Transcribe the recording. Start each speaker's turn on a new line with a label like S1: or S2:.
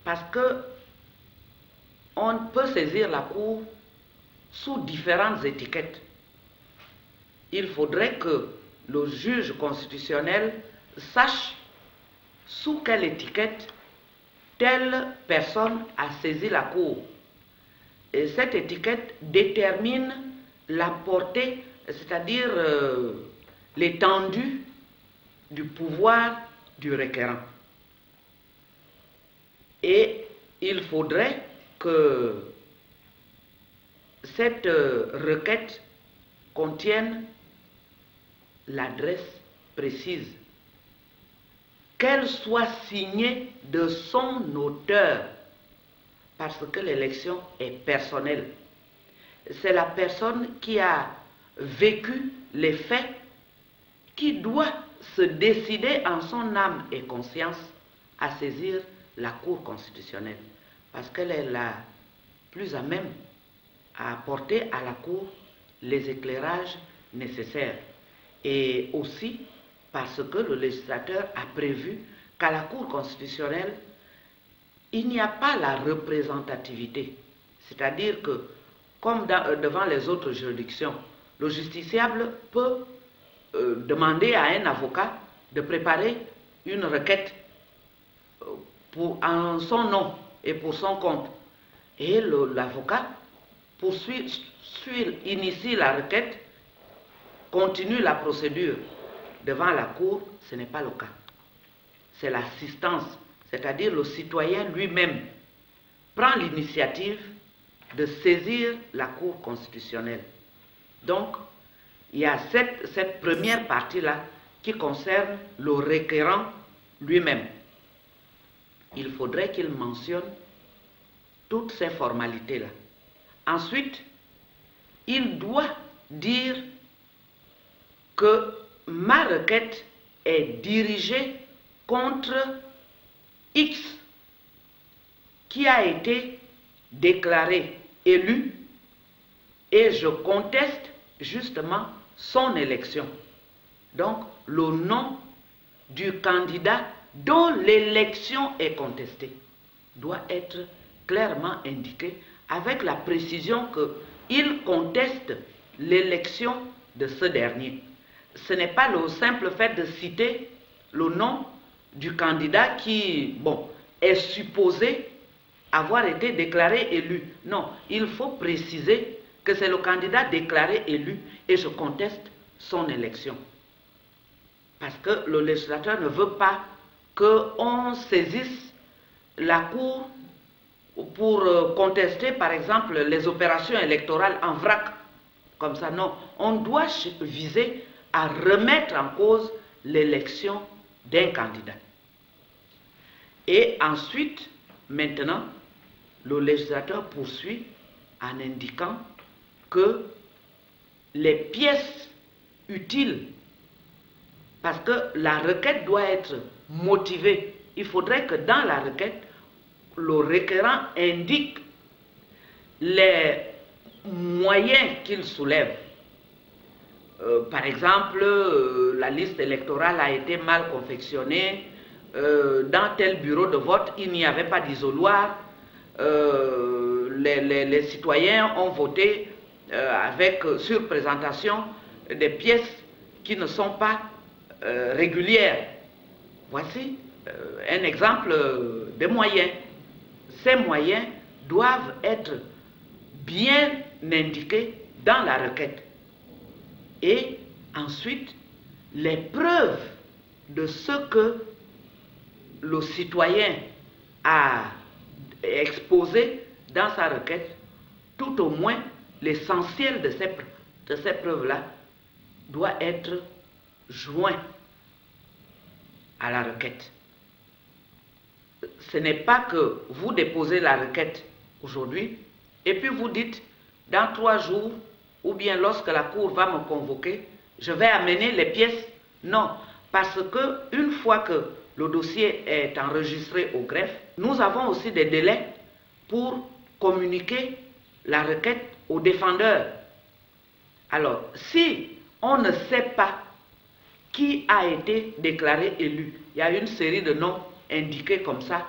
S1: Parce que on peut saisir la Cour sous différentes étiquettes. Il faudrait que le juge constitutionnel sache sous quelle étiquette telle personne a saisi la Cour. Et cette étiquette détermine la portée, c'est-à-dire l'étendue du pouvoir du requérant. Et il faudrait que cette requête contienne l'adresse précise, qu'elle soit signée de son auteur, parce que l'élection est personnelle. C'est la personne qui a vécu les faits qui doit se décider en son âme et conscience à saisir la Cour constitutionnelle, parce qu'elle est la plus à même à apporter à la Cour les éclairages nécessaires. Et aussi parce que le législateur a prévu qu'à la Cour constitutionnelle, il n'y a pas la représentativité. C'est-à-dire que, comme devant les autres juridictions, le justiciable peut demander à un avocat de préparer une requête en son nom et pour son compte. Et l'avocat initie la requête, continue la procédure devant la Cour. Ce n'est pas le cas. C'est l'assistance, c'est-à-dire le citoyen lui-même prend l'initiative de saisir la Cour constitutionnelle. Donc, il y a cette première partie-là qui concerne le requérant lui-même. Il faudrait qu'il mentionne toutes ces formalités-là. Ensuite, il doit dire que ma requête est dirigée contre X qui a été déclaré élu et je conteste justement son élection. Donc, le nom du candidat dont l'élection est contestée doit être clairement indiqué avec la précision qu'il conteste l'élection de ce dernier. Ce n'est pas le simple fait de citer le nom du candidat qui, bon, est supposé avoir été déclaré élu. Non, il faut préciser que c'est le candidat déclaré élu et je conteste son élection. Parce que le législateur ne veut pas qu'on saisisse la Cour pour contester, par exemple, les opérations électorales en vrac. Comme ça, non. On doit viser à remettre en cause l'élection d'un candidat. Et ensuite, maintenant, le législateur poursuit en indiquant que les pièces utiles, parce que la requête doit être motivée, il faudrait que dans la requête, le requérant indique les moyens qu'il soulève. Par exemple, la liste électorale a été mal confectionnée, dans tel bureau de vote, il n'y avait pas d'isoloir, les citoyens ont voté avec surprésentation des pièces qui ne sont pas régulières. Voici un exemple de moyens. Ces moyens doivent être bien indiqués dans la requête. Et ensuite, les preuves de ce que le citoyen a exposé dans sa requête, tout au moins l'essentiel de ces preuves-là doit être joint à la requête. Ce n'est pas que vous déposez la requête aujourd'hui et puis vous dites dans 3 jours ou bien lorsque la Cour va me convoquer, je vais amener les pièces. Non, parce que une fois que le dossier est enregistré au greffe, nous avons aussi des délais pour communiquer la requête au défendeur. Alors, si on ne sait pas qui a été déclaré élu, il y a une série de noms indiqués comme ça